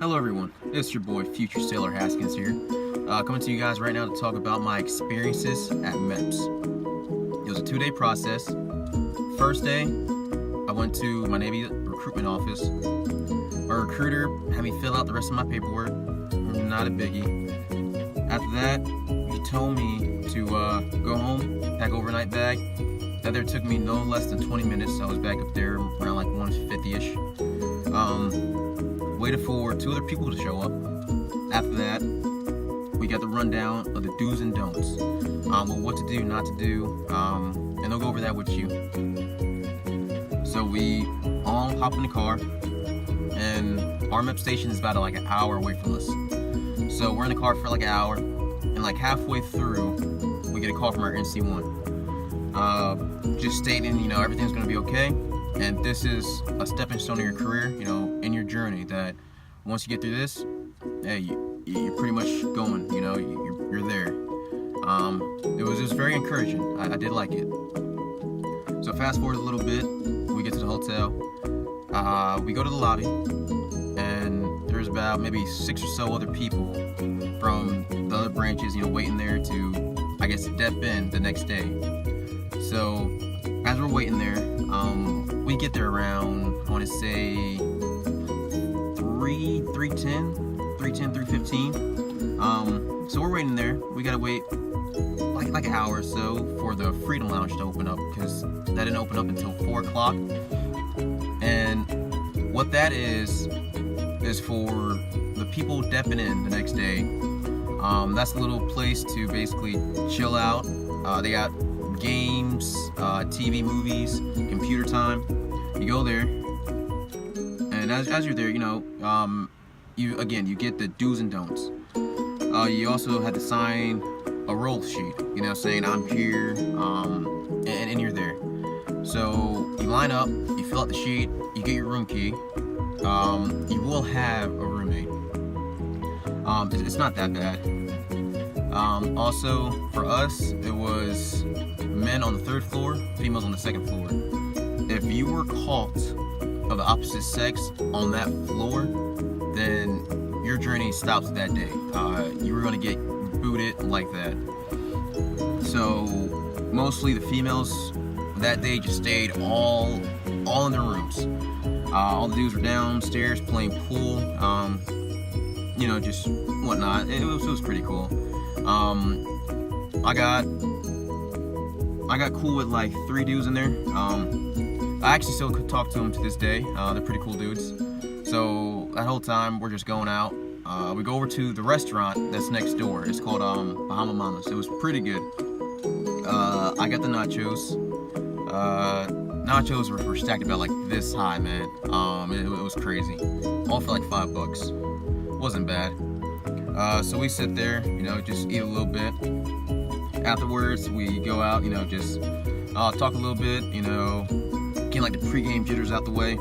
Hello everyone, it's your boy Future Sailor Haskins here, coming to you guys right now to talk about my experiences at Meps. It was a 2-day process. First day, I went to my Navy recruitment office. Our recruiter had me fill out the rest of my paperwork, not a biggie. After that, he told me to go home, pack overnight bag. That there took me no less than 20 minutes. I was back up there around like 1:50ish. Waited for 2 other people to show up. After that, we got the rundown of the do's and don'ts. What to do, not to do, and they'll go over that with you. So we all hop in the car, and our Meps station is about like an hour away from us. So we're in the car for like an hour, and like halfway through, we get a call from our NC1. Just stating, everything's gonna be okay. And this is a stepping stone in your career, in your journey, that once you get through this, hey, you're pretty much going, you're there. It was just very encouraging. I did like it. So fast forward a little bit, we get to the hotel. We go to the lobby, and there's about maybe 6 or so other people from the other branches, waiting there to, I guess, step in the next day. So as we're waiting there, we get there around, I want to say 3:15. So we're waiting there. We gotta wait like an hour or so for the Freedom Lounge to open up, because that didn't open up until 4 o'clock. And what that is for the people stepping in the next day. That's a little place to basically chill out. They got games, TV, movies, computer time. You go there, and as you're there, you get the do's and don'ts. You also had to sign a roll sheet, saying I'm here, and you're there. So you line up, you fill out the sheet, you get your room key. You will have a roommate. It's not that bad. Also, for us, it was men on the 3rd floor, females on the 2nd floor. If you were caught of the opposite sex on that floor, then your journey stops that day. You were going to get booted like that. So mostly the females that day just stayed all in their rooms. All the dudes were downstairs playing pool, just whatnot. It was pretty cool. I got cool with like 3 dudes in there. I actually still could talk to them to this day. They're pretty cool dudes. So that whole time we're just going out. We go over to the restaurant that's next door. It's called Bahama Mamas. It was pretty good. I got the nachos. Nachos were stacked about like this high, man. It was crazy. All for like $5. Wasn't bad. So we sit there, just eat a little bit. Afterwards, we go out, just talk a little bit, get like the pregame jitters out the way.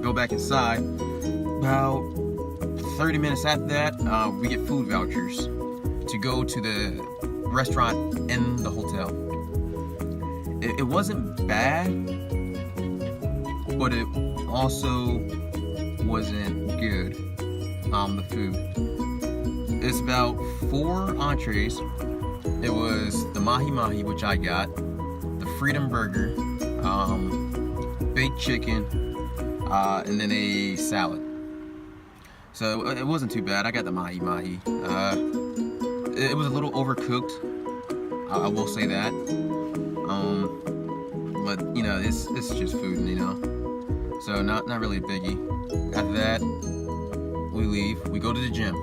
Go back inside. About 30 minutes after that, we get food vouchers to go to the restaurant in the hotel. It wasn't bad, but it also wasn't good. The food. It's about 4 entrees. It was the mahi mahi, which I got, the Freedom Burger, baked chicken, and then a salad. So it wasn't too bad. I got the mahi mahi. It was a little overcooked. I will say that. But it's just food, So not really a biggie. After that, we leave. We go to the gym.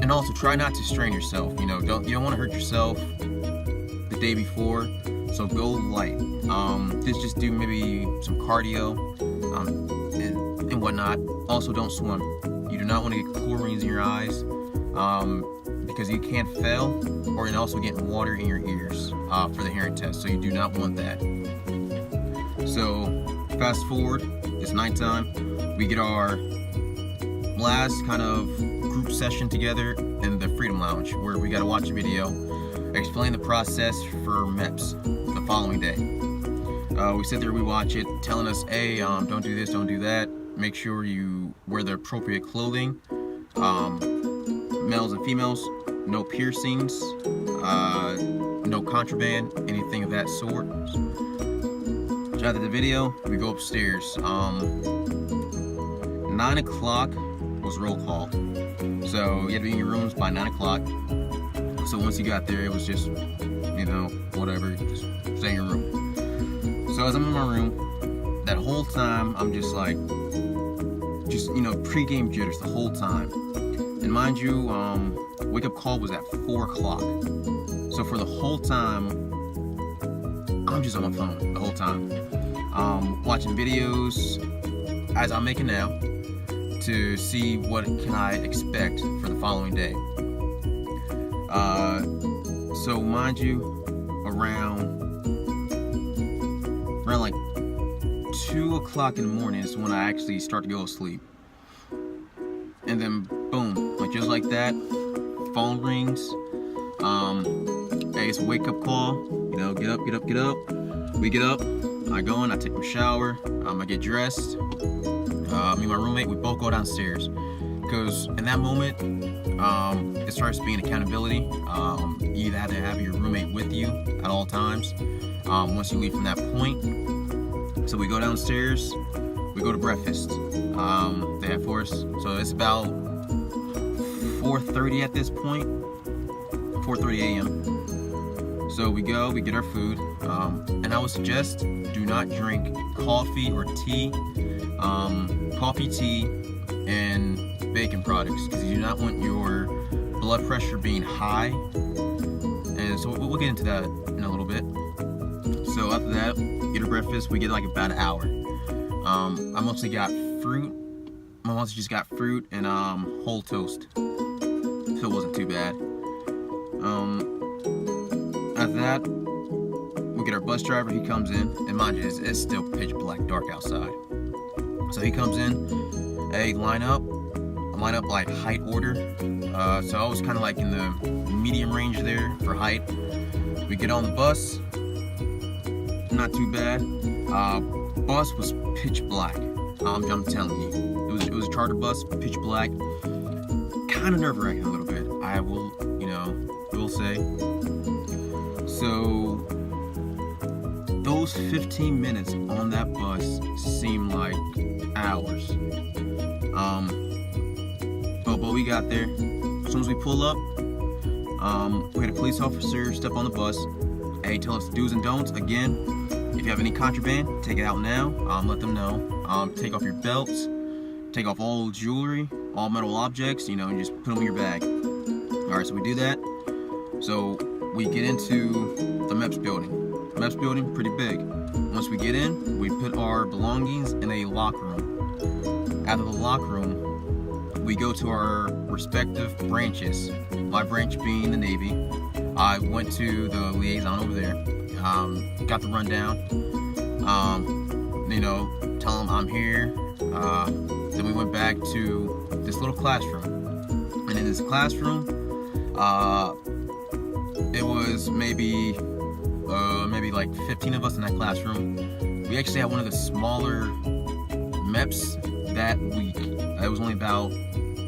And also try not to strain yourself. You don't want to hurt yourself the day before. So go light. Just do maybe some cardio, and whatnot. Also, don't swim. You do not want to get chlorines in your eyes, because you can fail, or also getting water in your ears for the hearing test. So you do not want that. So fast forward. It's nighttime. We get our last kind of group session together in the Freedom Lounge, where we got to watch a video, explain the process for Meps the following day. We sit there, we watch it, telling us, hey, don't do this, don't do that. Make sure you wear the appropriate clothing. Males and females, no piercings, no contraband, anything of that sort. So after the video, we go upstairs. 9 o'clock was roll call. So you had to be in your rooms by 9 o'clock. So once you got there, it was just, whatever, just stay in your room. So as I'm in my room, that whole time, I'm just like, pre-game jitters the whole time. And mind you, wake-up call was at 4 o'clock. So for the whole time, I'm just on my phone the whole time. Watching videos as I'm making now to see what can I expect for the following day. So mind you, around like 2 o'clock in the morning is when I actually start to go to sleep. And then boom, like just like that, phone rings. Hey, it's a wake up call. Get up. We get up. I go in. I take my shower. I get dressed. Me and my roommate, we both go downstairs because in that moment, it starts being accountability. You either have to have your roommate with you at all times. Once you leave from that point, so we go downstairs. We go to breakfast. They have for us. So it's about 4:30 at this point. 4:30 a.m. So we go, we get our food, and I would suggest do not drink coffee or tea, tea, and bacon products because you do not want your blood pressure being high. And so we'll get into that in a little bit. So after that, get our breakfast. We get like about an hour. I mostly got fruit. My mostly just got fruit and whole toast, so it wasn't too bad. After that, we get our bus driver. He comes in, and mind you, it's still pitch black, dark outside. So he comes in. Hey, line up like height order. So I was kind of like in the medium range there for height. We get on the bus. Not too bad. Bus was pitch black. I'm telling you, it was a charter bus, pitch black. Kind of nerve-wracking a little bit. I will say. So those 15 minutes on that bus seemed like hours. But we got there. As soon as we pull up, we had a police officer step on the bus. Hey, tell us the do's and don'ts. Again, if you have any contraband, take it out now. Let them know. Take off your belts. Take off all jewelry, all metal objects, and just put them in your bag. Alright, so we do that. So we get into the Meps building. Meps building, pretty big. Once we get in, we put our belongings in a locker room. After the locker room, we go to our respective branches. My branch being the Navy. I went to the liaison over there. Got the rundown. Tell them I'm here. Then we went back to this little classroom. And in this classroom, it was maybe like 15 of us in that classroom. We actually had one of the smaller Meps that week. It was only about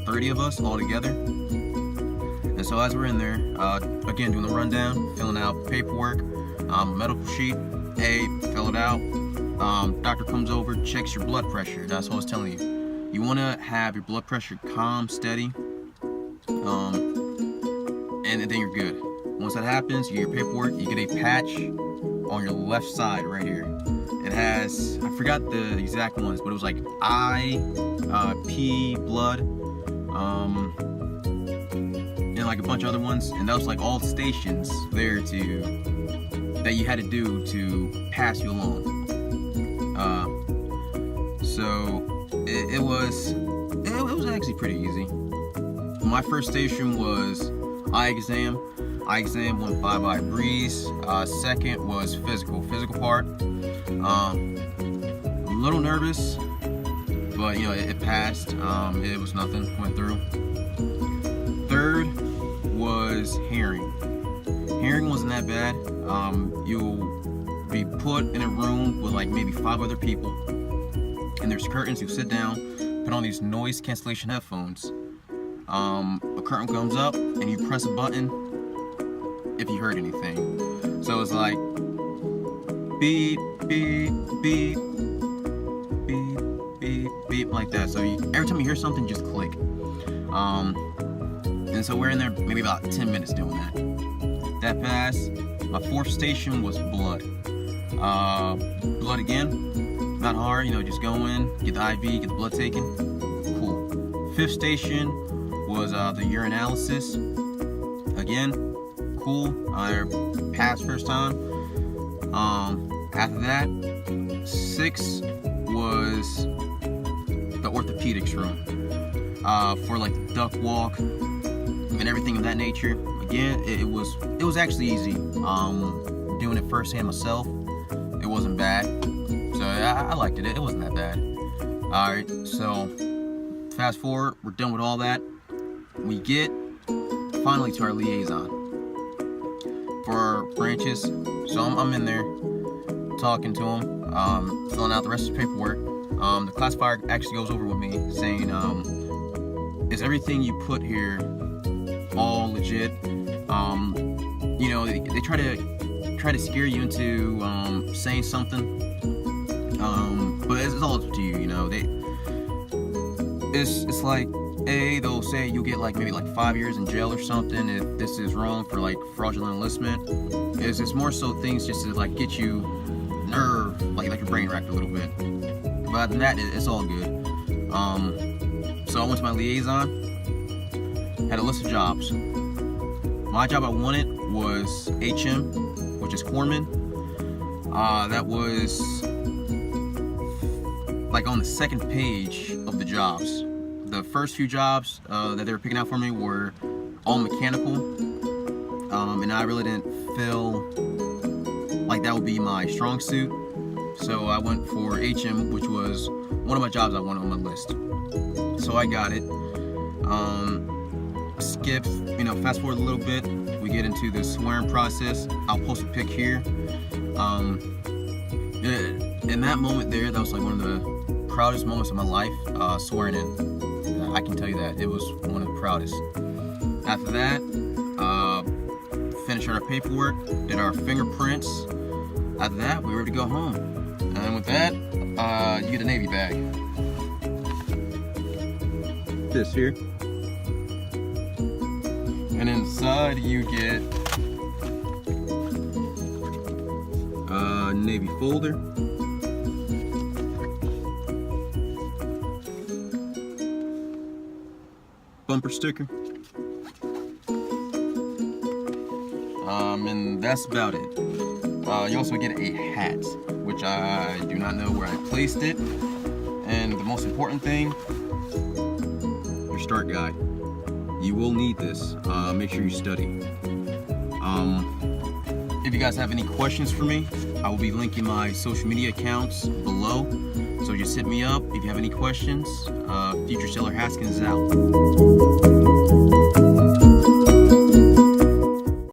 30 of us all together. And so as we're in there, again doing the rundown, filling out paperwork, medical sheet, hey, fill it out. Doctor comes over, checks your blood pressure. That's what I was telling you. You want to have your blood pressure calm, steady, and then you're good. Once that happens, you get your paperwork, you get a patch on your left side right here. It has, I forgot the exact ones, but it was like I, P, blood, and like a bunch of other ones. And that was like all stations there that you had to do to pass you along. So it was actually pretty easy. My first station was eye exam. Eye exam went by a breeze. Second was physical part. A little nervous, but it passed. It was nothing, went through. Third was hearing. Hearing wasn't that bad. You'll be put in a room with like maybe 5 other people, and there's curtains. You sit down, put on these noise cancellation headphones. A curtain comes up, and you press a button if you heard anything. So it's like beep, beep, beep, beep, beep, beep, like that. So every time you hear something, just click. And so we're in there maybe about 10 minutes doing that. That passed. My fourth station was blood. Blood again, not hard, just go in, get the IV, get the blood taken, cool. Fifth station was the urinalysis. Again, cool. I passed first time. After that, 6 was the orthopedics room for like the duck walk and everything of that nature. Again, it was actually easy. Doing it firsthand myself, it wasn't bad. So I liked it. It wasn't that bad. All right, so fast forward, we're done with all that. We get finally to our liaison for our branches. So I'm in there talking to him, filling out the rest of the paperwork. The classifier actually goes over with me saying, is everything you put here all legit? They try to scare you into saying something, but it's all up to you. It's like they'll say you'll get maybe 5 years in jail or something if this is wrong for fraudulent enlistment. It's more so things just to get you nerve, like your brain racked a little bit. But other than that, it's all good. So I went to my liaison, had a list of jobs. My job I wanted was HM, which is corpsman. That was on the second page of the jobs. The first few jobs that they were picking out for me were all mechanical, and I really didn't feel like that would be my strong suit. So I went for HM, which was one of my jobs I wanted on my list. So I got it. Skip, fast forward a little bit, we get into the swearing process. I'll post a pic here. In that moment there, that was one of the proudest moments of my life, swearing in. I can tell you that. It was one of the proudest. After that, finished our paperwork, did our fingerprints. After that, we were ready to go home. And with that, you get a Navy bag. This here. And inside you get a Navy folder, bumper sticker, and that's about it. You also get a hat, which I do not know where I placed it. And the most important thing, your start guide. You will need this. Make sure you study. If you guys have any questions for me, I will be linking my social media accounts below. So just hit me up if you have any questions. Future Sailor Haskins is out.